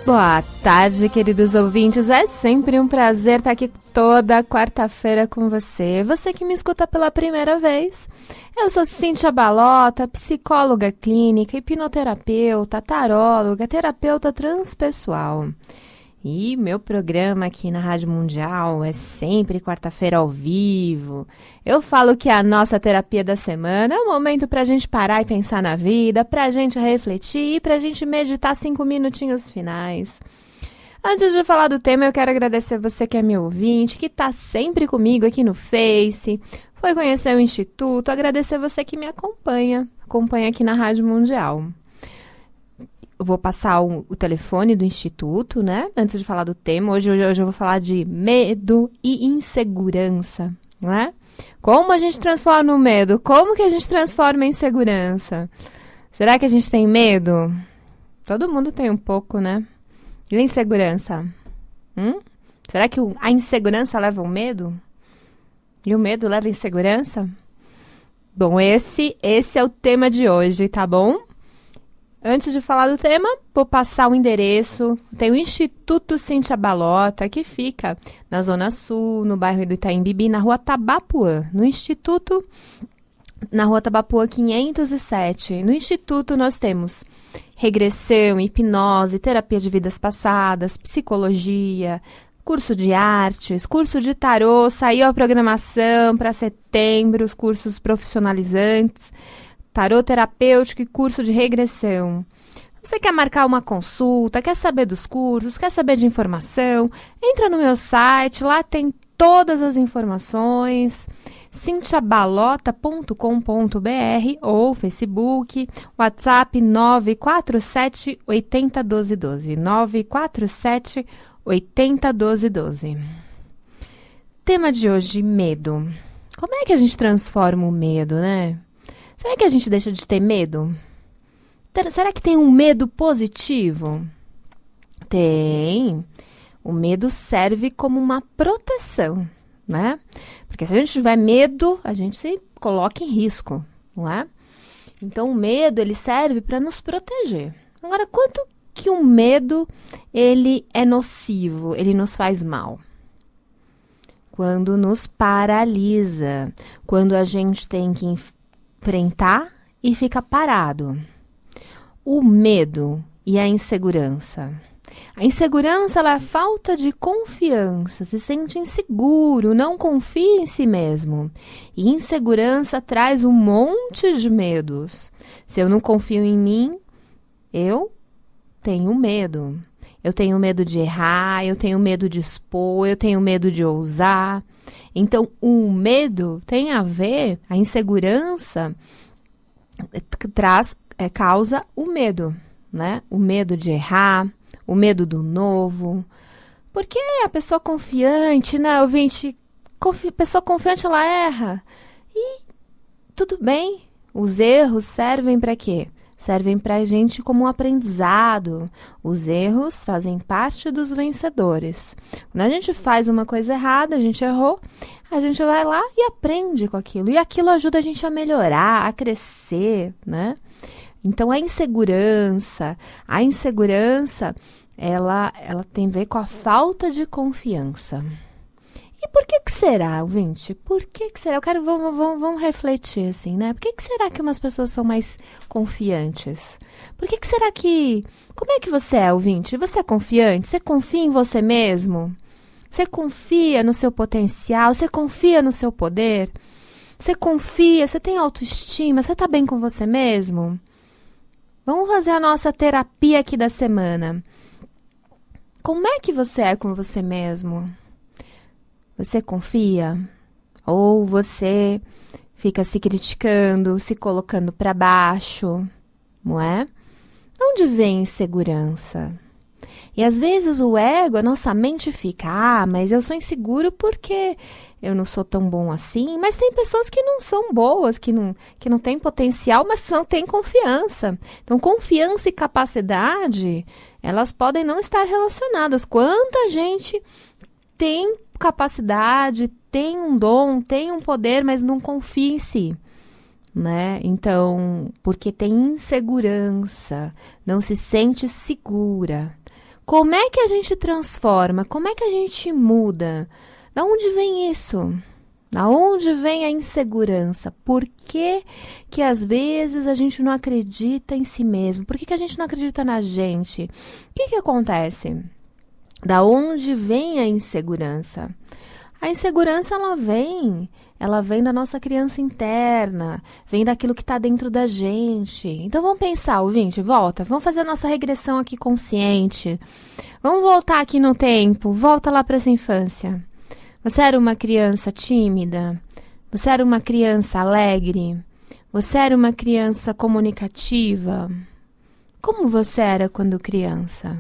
Boa tarde, queridos ouvintes. É sempre um prazer estar aqui toda quarta-feira com você. Você que me escuta pela primeira vez. Eu sou Cíntia Balota, psicóloga clínica, hipnoterapeuta, taróloga, terapeuta transpessoal. E meu programa aqui na Rádio Mundial é sempre quarta-feira ao vivo. Eu falo que a nossa terapia da semana é um momento para a gente parar e pensar na vida, para a gente refletir e para a gente meditar 5 minutinhos finais. Antes de falar do tema, eu quero agradecer você que é meu ouvinte, que está sempre comigo aqui no Face, foi conhecer o Instituto, agradecer você que me acompanha aqui na Rádio Mundial. Eu vou passar o telefone do Instituto, né? Antes de falar do tema, hoje eu vou falar de medo e insegurança, né? Como a gente transforma o medo? Como que a gente transforma a insegurança? Será que a gente tem medo? Todo mundo tem um pouco, né? E a insegurança? Será que a insegurança leva ao medo? E o medo leva à insegurança? Bom, esse é o tema de hoje, tá bom? Antes de falar do tema, vou passar o endereço. Tem o Instituto Cíntia Balota, que fica na Zona Sul, no bairro do Itaim Bibi, na Rua Tabapuã. No Instituto, na Rua Tabapuã 507. No Instituto nós temos regressão, hipnose, terapia de vidas passadas, psicologia, curso de artes, curso de tarô. Saiu a programação para setembro, os cursos profissionalizantes. Tarô terapêutico e curso de regressão. Você quer marcar uma consulta, quer saber dos cursos, quer saber de informação? Entra no meu site, lá tem todas as informações, cinciabalota.com.br ou Facebook, WhatsApp 947 80 12 12, 947 80 12 12. Tema de hoje, medo. Como é que a gente transforma o medo, né? Será que a gente deixa de ter medo? Será que tem um medo positivo? Tem. O medo serve como uma proteção, né? Porque se a gente tiver medo, a gente se coloca em risco, não é? Então, o medo, ele serve para nos proteger. Agora, quanto que o medo, ele é nocivo, ele nos faz mal? Quando nos paralisa, quando a gente tem que enfrentar e fica parado. O medo e a insegurança. A insegurança, ela é a falta de confiança, se sente inseguro, não confia em si mesmo. E insegurança traz um monte de medos. Se eu não confio em mim, eu tenho medo. Eu tenho medo de errar, eu tenho medo de expor, eu tenho medo de ousar. Então, o medo tem a ver, a insegurança causa o medo, né? O medo de errar, o medo do novo. Porque a pessoa confiante, né, ouvinte? Pessoa confiante, ela erra. E tudo bem, os erros servem para quê? Servem para a gente como um aprendizado. Os erros fazem parte dos vencedores. Quando a gente faz uma coisa errada, a gente errou, a gente vai lá e aprende com aquilo. E aquilo ajuda a gente a melhorar, a crescer, né? Então, a insegurança, ela tem a ver com a falta de confiança. E por que será, ouvinte? Por que será? Vamos refletir assim, né? Por que será que umas pessoas são mais confiantes? Por que será que... Como é que você é, ouvinte? Você é confiante? Você confia em você mesmo? Você confia no seu potencial? Você confia no seu poder? Você confia? Você tem autoestima? Você tá bem com você mesmo? Vamos fazer a nossa terapia aqui da semana. Como é que você é com você mesmo? Você confia? Ou você fica se criticando, se colocando para baixo, não é? Onde vem insegurança? E às vezes o ego, a nossa mente fica, mas eu sou inseguro porque eu não sou tão bom assim. Mas tem pessoas que não são boas, que não têm potencial, mas têm confiança. Então, confiança e capacidade, elas podem não estar relacionadas. Quanta gente tem capacidade, tem um dom, tem um poder, mas não confia em si, né? Então, porque tem insegurança, não se sente segura. Como é que a gente transforma? Como é que a gente muda? Da onde vem isso? Da onde vem a insegurança? Por que que às vezes a gente não acredita em si mesmo? Por que que a gente não acredita na gente? O que que acontece? Da onde vem a insegurança? A insegurança, ela vem da nossa criança interna, vem daquilo que está dentro da gente. Então vamos pensar, ouvinte, volta, vamos fazer a nossa regressão aqui consciente. Vamos voltar aqui no tempo, volta lá para essa infância. Você era uma criança tímida? Você era uma criança alegre? Você era uma criança comunicativa? Como você era quando criança?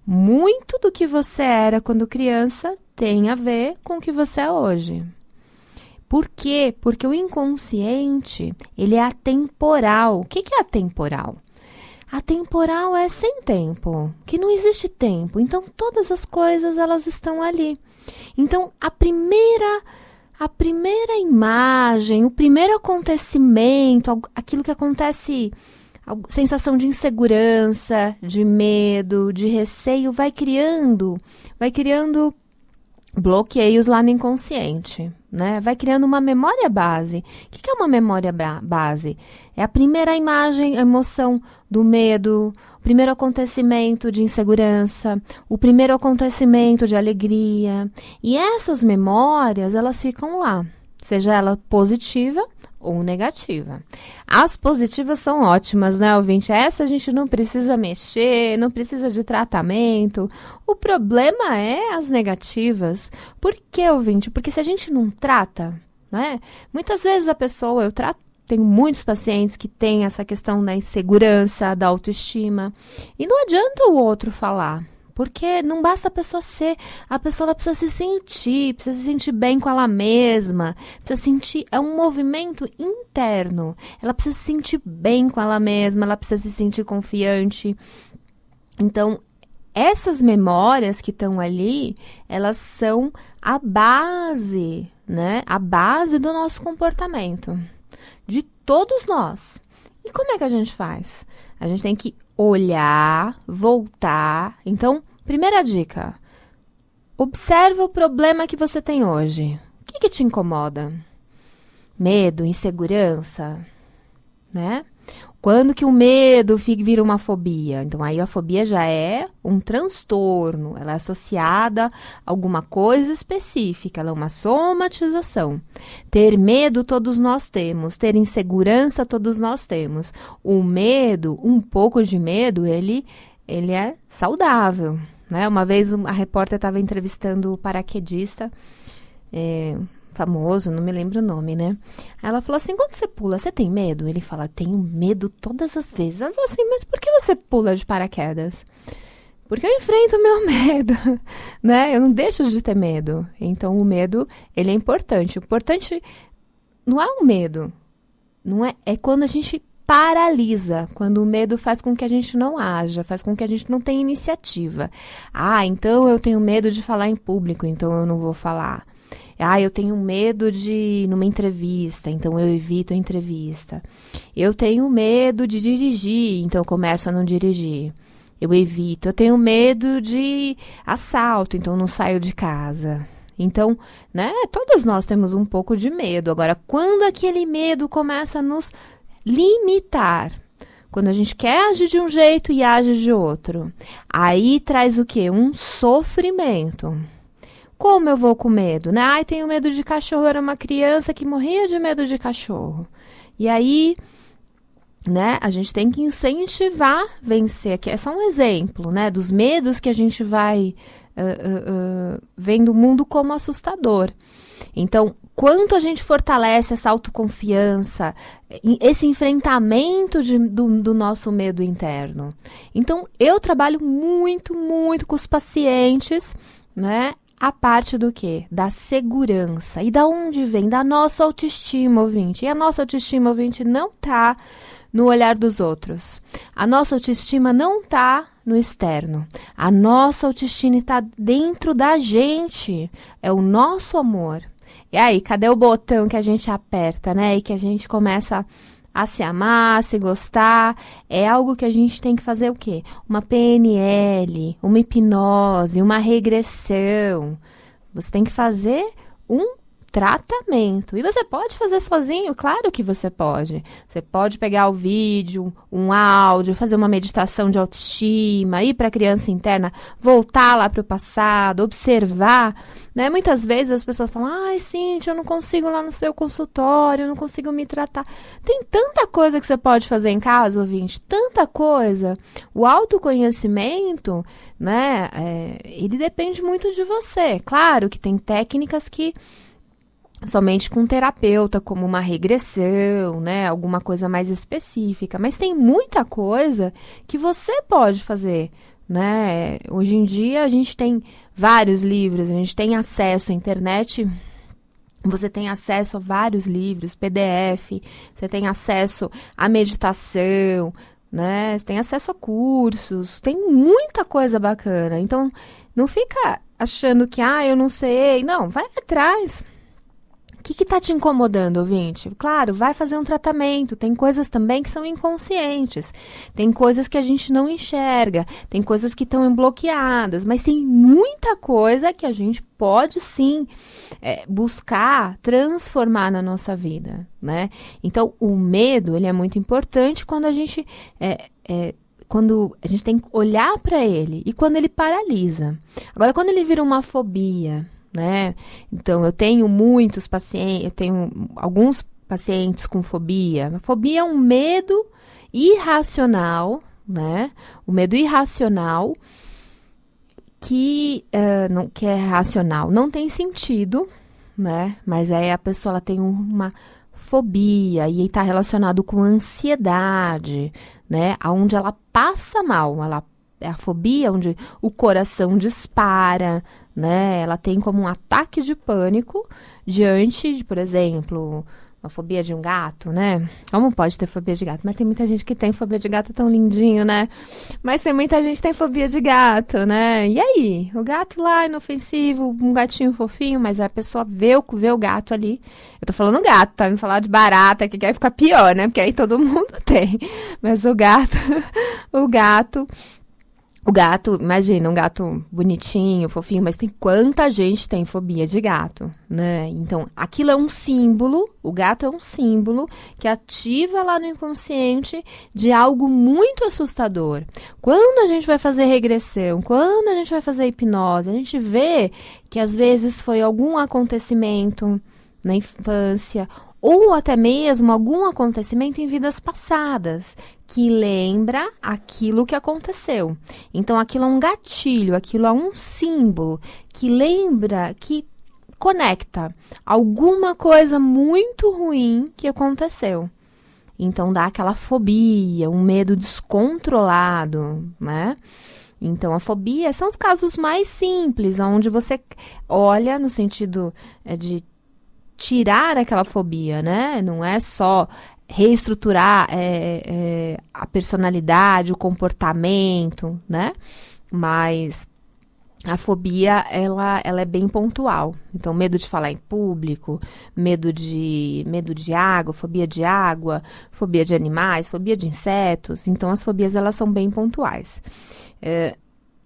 Muito do que você era quando criança tem a ver com o que você é hoje. Por quê? Porque o inconsciente, ele é atemporal. O que é atemporal? Atemporal é sem tempo, que não existe tempo. Então, todas as coisas, elas estão ali. Então, a primeira imagem, o primeiro acontecimento, aquilo que acontece, a sensação de insegurança, de medo, de receio, vai criando bloqueios lá no inconsciente, né? Vai criando uma memória base. O que é uma memória base? É a primeira imagem, a emoção do medo, o primeiro acontecimento de insegurança, o primeiro acontecimento de alegria. E essas memórias, elas ficam lá, seja ela positiva ou negativa. As positivas são ótimas, né, ouvinte? Essa a gente não precisa mexer, não precisa de tratamento. O problema é as negativas. Por que, ouvinte? Porque se a gente não trata, né? Muitas vezes a pessoa, tenho muitos pacientes que têm essa questão da insegurança, da autoestima. E não adianta o outro falar. Porque não basta a pessoa ela precisa se sentir bem com ela mesma, precisa sentir, é um movimento interno, ela precisa se sentir bem com ela mesma, ela precisa se sentir confiante. Então, essas memórias que estão ali, elas são a base, né? A base do nosso comportamento, de todos nós. E como é que a gente faz? A gente tem que olhar, voltar. Então, primeira dica, observa o problema que você tem hoje. O que te incomoda? Medo, insegurança, né? Quando que o medo vira uma fobia? Então, aí a fobia já é um transtorno, ela é associada a alguma coisa específica, ela é uma somatização. Ter medo todos nós temos, ter insegurança todos nós temos. O medo, um pouco de medo, ele é saudável, né? Uma vez a repórter estava entrevistando o paraquedista, famoso, não me lembro o nome, né? Ela falou assim, quando você pula, você tem medo? Ele fala, tenho medo todas as vezes. Ela falou assim, mas por que você pula de paraquedas? Porque eu enfrento o meu medo, né? Eu não deixo de ter medo. Então, o medo, ele é importante. O importante não é o medo, é quando a gente paralisa, quando o medo faz com que a gente não haja, faz com que a gente não tenha iniciativa. Ah, então eu tenho medo de falar em público, então eu não vou falar. Ah, eu tenho medo de ir numa entrevista, então eu evito a entrevista. Eu tenho medo de dirigir, então eu começo a não dirigir. Eu evito. Eu tenho medo de assalto, então eu não saio de casa. Então, né, todos nós temos um pouco de medo. Agora, quando aquele medo começa a nos limitar, quando a gente quer agir de um jeito e age de outro, aí traz o quê? Um sofrimento. Como eu vou com medo, né? Ai, tenho medo de cachorro. Eu era uma criança que morria de medo de cachorro. E aí, né, a gente tem que incentivar vencer. Aqui é só um exemplo, né, dos medos que a gente vai vendo o mundo como assustador. Então, quanto a gente fortalece essa autoconfiança, esse enfrentamento do nosso medo interno. Então, eu trabalho muito, muito com os pacientes, né? A parte do quê? Da segurança. E da onde vem? Da nossa autoestima, ouvinte. E a nossa autoestima, ouvinte, não está no olhar dos outros. A nossa autoestima não está no externo. A nossa autoestima está dentro da gente. É o nosso amor. E aí, cadê o botão que a gente aperta, né? E que a gente começa a se amar, a se gostar. É algo que a gente tem que fazer o quê? Uma PNL, uma hipnose, uma regressão. Você tem que fazer um tratamento. E você pode fazer sozinho? Claro que você pode. Você pode pegar o vídeo, um áudio, fazer uma meditação de autoestima, ir para a criança interna, voltar lá para o passado, observar, né? Muitas vezes as pessoas falam, ai, Cíntia, eu não consigo lá no seu consultório, eu não consigo me tratar. Tem tanta coisa que você pode fazer em casa, ouvinte, tanta coisa. O autoconhecimento, né, ele depende muito de você. Claro que tem técnicas que somente com um terapeuta, como uma regressão, né, alguma coisa mais específica, mas tem muita coisa que você pode fazer, né? Hoje em dia a gente tem vários livros, a gente tem acesso à internet, você tem acesso a vários livros, PDF, você tem acesso à meditação, né? Você tem acesso a cursos, tem muita coisa bacana. Então, não fica achando que, eu não sei, não, vai atrás. O que está te incomodando, ouvinte? Claro, vai fazer um tratamento. Tem coisas também que são inconscientes. Tem coisas que a gente não enxerga. Tem coisas que estão bloqueadas. Mas tem muita coisa que a gente pode, sim, buscar transformar na nossa vida, né? Então, o medo, ele é muito importante quando a gente... quando a gente tem que olhar para ele e quando ele paralisa. Agora, quando ele vira uma fobia, né? Então, eu tenho muitos pacientes, eu tenho alguns pacientes com fobia. A fobia é um medo irracional, né? O medo irracional que é racional, não tem sentido, né? Mas aí a pessoa ela tem uma fobia e está relacionado com ansiedade, né? Onde ela passa mal, é a fobia onde o coração dispara, né? Ela tem como um ataque de pânico diante de, por exemplo, uma fobia de um gato, né? Como pode ter fobia de gato? Mas tem muita gente que tem fobia de gato tão lindinho, né? Mas tem muita gente que tem fobia de gato, né? E aí? O gato lá, inofensivo, um gatinho fofinho, mas a pessoa vê o gato ali. Eu tô falando gato, tá? Me falar de barata, que aí fica pior, né? Porque aí todo mundo tem. Mas o gato, o gato, imagina, um gato bonitinho, fofinho, mas tem quanta gente tem fobia de gato, né? Então, aquilo é um símbolo, o gato é um símbolo que ativa lá no inconsciente de algo muito assustador. Quando a gente vai fazer regressão, quando a gente vai fazer hipnose, a gente vê que às vezes foi algum acontecimento na infância ou até mesmo algum acontecimento em vidas passadas que lembra aquilo que aconteceu. Então, aquilo é um gatilho, aquilo é um símbolo que lembra, que conecta alguma coisa muito ruim que aconteceu. Então, dá aquela fobia, um medo descontrolado, né? Então, a fobia são os casos mais simples, onde você olha no sentido de tirar aquela fobia, né? Não é só reestruturar a personalidade, o comportamento, né? Mas a fobia, ela é bem pontual. Então, medo de falar em público, medo de água, fobia de animais, fobia de insetos. Então, as fobias, elas são bem pontuais.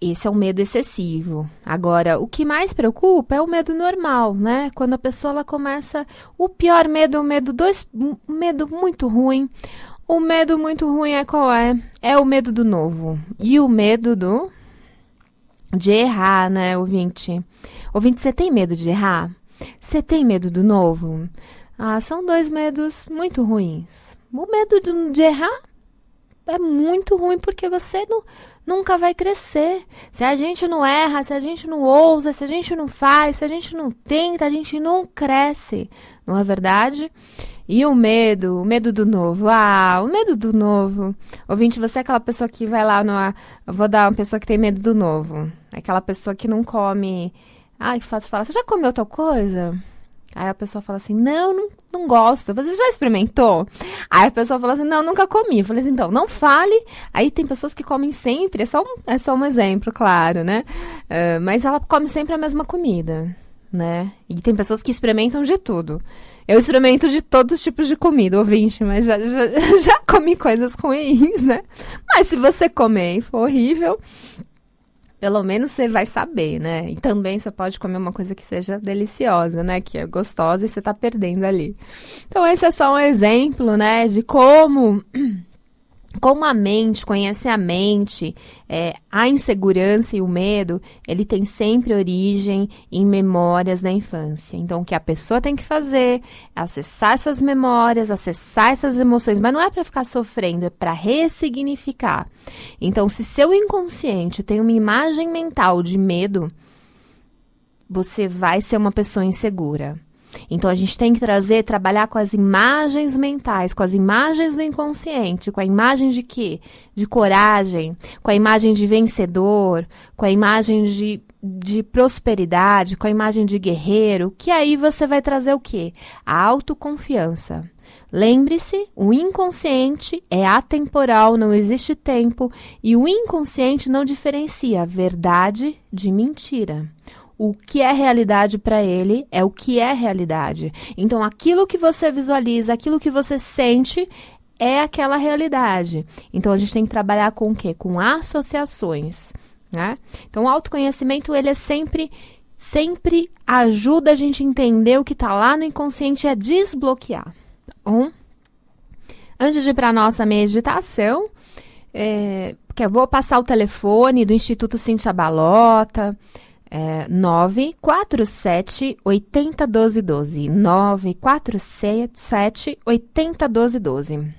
Esse é o medo excessivo. Agora, o que mais preocupa é o medo normal, né? Quando a pessoa ela começa... O pior medo é o medo um medo muito ruim. O medo muito ruim é qual é? É o medo do novo. E o medo de errar, né, ouvinte? Ouvinte, você tem medo de errar? Você tem medo do novo? São dois medos muito ruins. O medo de errar é muito ruim porque você nunca vai crescer. Se a gente não erra, se a gente não ousa, se a gente não faz, se a gente não tenta, a gente não cresce. Não é verdade? E o medo do novo. O medo do novo. Ouvinte, você é aquela pessoa que vai lá eu vou dar uma pessoa que tem medo do novo. Aquela pessoa que não come... fala, você já comeu tal coisa? Aí a pessoa fala assim, não gosto. Você já experimentou? Aí a pessoa fala assim, não, nunca comi. Eu falei assim, então, não fale. Aí tem pessoas que comem sempre, é só um exemplo, claro, né? Mas ela come sempre a mesma comida, né? E tem pessoas que experimentam de tudo. Eu experimento de todos os tipos de comida, ouvinte, mas já comi coisas ruins, né? Mas se você comer e for horrível, pelo menos você vai saber, né? E também você pode comer uma coisa que seja deliciosa, né? Que é gostosa e você tá perdendo ali. Então, esse é só um exemplo, né? De como a mente, conhecer a mente, a insegurança e o medo, ele tem sempre origem em memórias da infância. Então, o que a pessoa tem que fazer é acessar essas memórias, acessar essas emoções, mas não é para ficar sofrendo, é para ressignificar. Então, se seu inconsciente tem uma imagem mental de medo, você vai ser uma pessoa insegura. Então, a gente tem que trabalhar com as imagens mentais, com as imagens do inconsciente, com a imagem de quê? De coragem, com a imagem de vencedor, com a imagem de prosperidade, com a imagem de guerreiro, que aí você vai trazer o quê? A autoconfiança. Lembre-se, o inconsciente é atemporal, não existe tempo, e o inconsciente não diferencia verdade de mentira. O que é realidade para ele é o que é realidade. Então, aquilo que você visualiza, aquilo que você sente é aquela realidade. Então, a gente tem que trabalhar com o quê? Com associações, né? Então, o autoconhecimento, ele é sempre ajuda a gente a entender o que está lá no inconsciente e a desbloquear. Antes de ir para a nossa meditação, que eu vou passar o telefone do Instituto Cíntia Balota, 947 80 12 12. 947 80 12 12.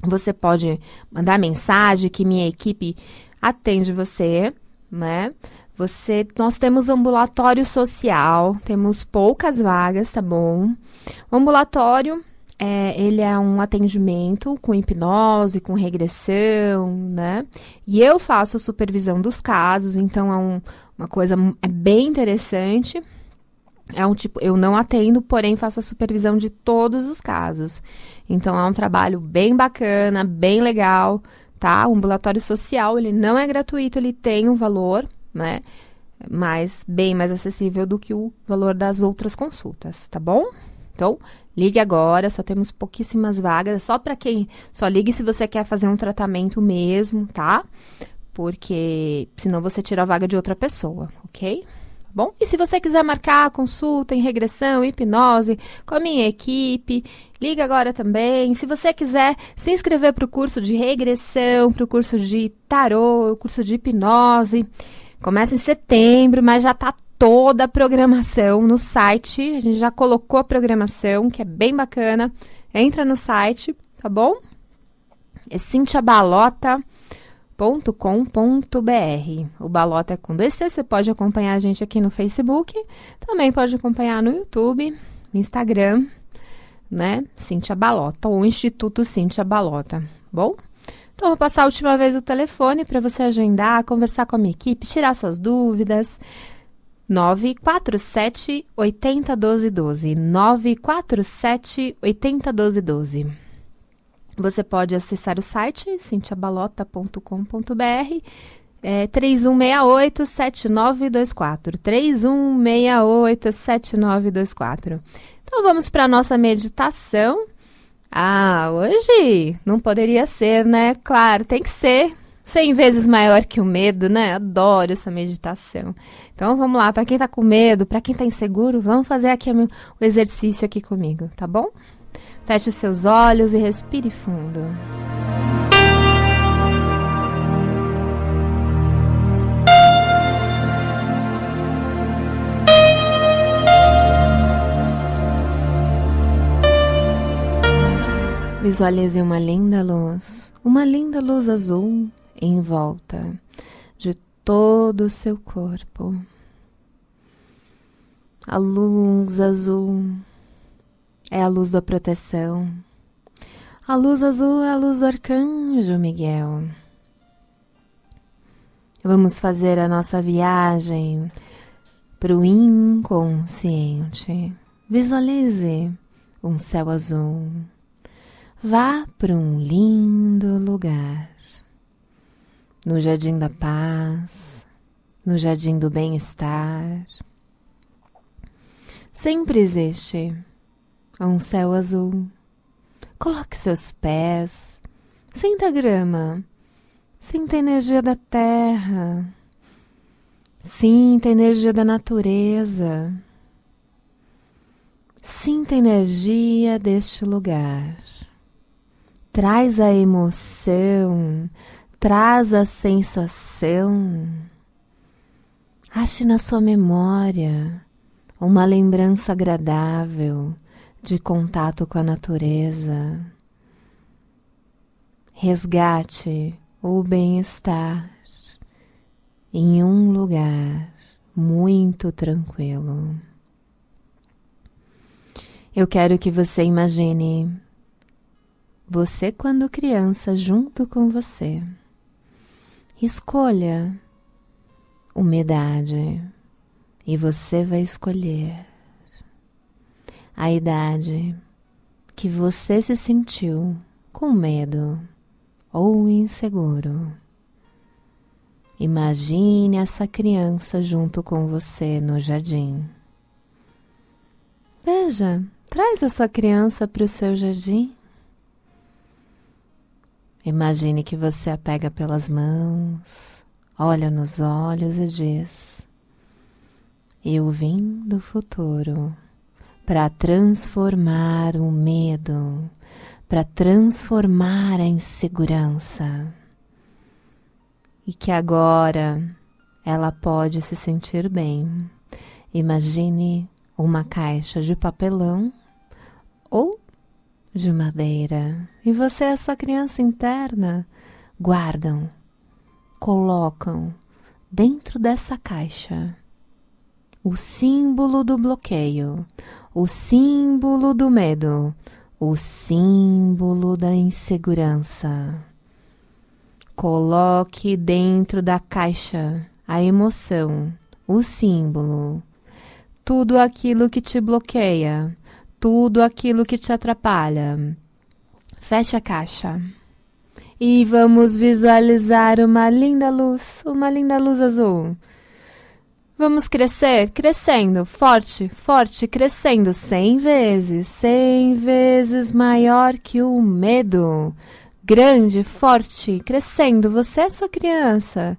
Você pode mandar mensagem que minha equipe atende você, né? Nós temos ambulatório social, temos poucas vagas, tá bom? O ambulatório, ele é um atendimento com hipnose, com regressão, né? E eu faço a supervisão dos casos, então uma coisa bem interessante. Eu não atendo, porém faço a supervisão de todos os casos. Então, é um trabalho bem bacana, bem legal, tá? O ambulatório social, ele não é gratuito, ele tem um valor, né? Mas bem mais acessível do que o valor das outras consultas, tá bom? Então, ligue agora, só temos pouquíssimas vagas, só ligue se você quer fazer um tratamento mesmo, tá? Porque senão você tira a vaga de outra pessoa, ok? Bom, e se você quiser marcar a consulta em regressão, hipnose, com a minha equipe, liga agora também. Se você quiser se inscrever para o curso de regressão, para o curso de tarô, o curso de hipnose, começa em setembro, mas já está toda a programação no site. A gente já colocou a programação, que é bem bacana. Entra no site, tá bom? É cintiabalota.com.br. O Balota é com 2 C. Você pode acompanhar a gente aqui no Facebook. Também pode acompanhar no YouTube, no Instagram, né? Cíntia Balota, ou Instituto Cíntia Balota. Bom? Então, vou passar a última vez o telefone para você agendar, conversar com a minha equipe, tirar suas dúvidas. 947 80 12 12. 947 80 12 12. Você pode acessar o site cintiabalota.com.br, 3168-7924. 3168-7924. Então, vamos para a nossa meditação. Hoje não poderia ser, né? Claro, tem que ser 100 vezes maior que o medo, né? Adoro essa meditação. Então, vamos lá. Para quem tá com medo, para quem tá inseguro, vamos fazer aqui o exercício aqui comigo, tá bom? Feche seus olhos e respire fundo. Visualize uma linda luz azul em volta de todo o seu corpo. A luz azul é a luz da proteção. A luz azul é a luz do Arcanjo Miguel. Vamos fazer a nossa viagem para o inconsciente. Visualize um céu azul. Vá para um lindo lugar. No Jardim da Paz, no Jardim do Bem-Estar. Sempre existe um céu azul. Coloque seus pés, sinta a grama, sinta a energia da terra, sinta a energia da natureza, sinta a energia deste lugar. Traz a emoção, traz a sensação. Ache na sua memória uma lembrança agradável de contato com a natureza. Resgate o bem-estar em um lugar muito tranquilo. Eu quero que você imagine você quando criança junto com você. Escolha uma idade e você vai escolher a idade que você se sentiu com medo ou inseguro. Imagine essa criança junto com você no jardim. Veja, traz essa criança para o seu jardim. Imagine que você a pega pelas mãos, olha nos olhos e diz: eu vim do futuro para transformar o medo, para transformar a insegurança. E que agora ela pode se sentir bem. Imagine uma caixa de papelão ou de madeira. E você, essa criança interna, guardam, colocam dentro dessa caixa o símbolo do bloqueio, o símbolo do medo, o símbolo da insegurança. Coloque dentro da caixa a emoção, o símbolo, tudo aquilo que te bloqueia, tudo aquilo que te atrapalha. Feche a caixa e vamos visualizar uma linda luz azul. Vamos crescer, crescendo, forte, forte, crescendo 100 vezes maior que o medo. Grande, forte, crescendo, você é essa criança,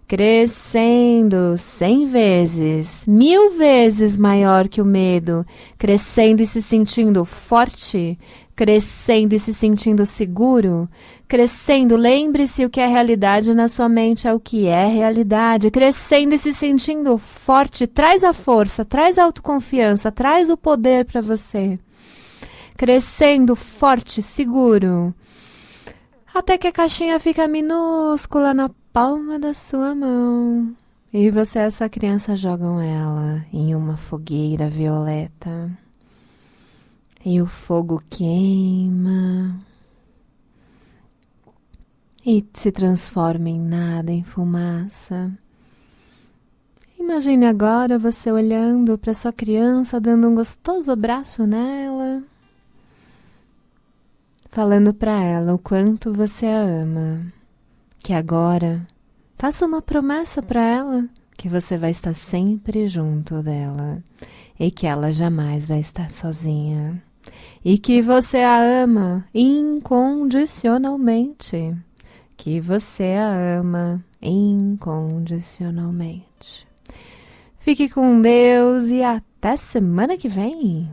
crescendo 100 vezes, 1000 vezes maior que o medo, crescendo e se sentindo forte, crescendo e se sentindo seguro, crescendo, lembre-se o que é realidade na sua mente é o que é realidade, crescendo e se sentindo forte, traz a força, traz a autoconfiança, traz o poder para você, crescendo forte, seguro, até que a caixinha fica minúscula na palma da sua mão. E você e essa criança jogam ela em uma fogueira violeta. E o fogo queima. E se transforma em nada, em fumaça. Imagine agora você olhando para sua criança, dando um gostoso abraço nela. Falando para ela o quanto você a ama, que agora faça uma promessa para ela, que você vai estar sempre junto dela e que ela jamais vai estar sozinha e que você a ama incondicionalmente, que você a ama incondicionalmente. Fique com Deus e até semana que vem!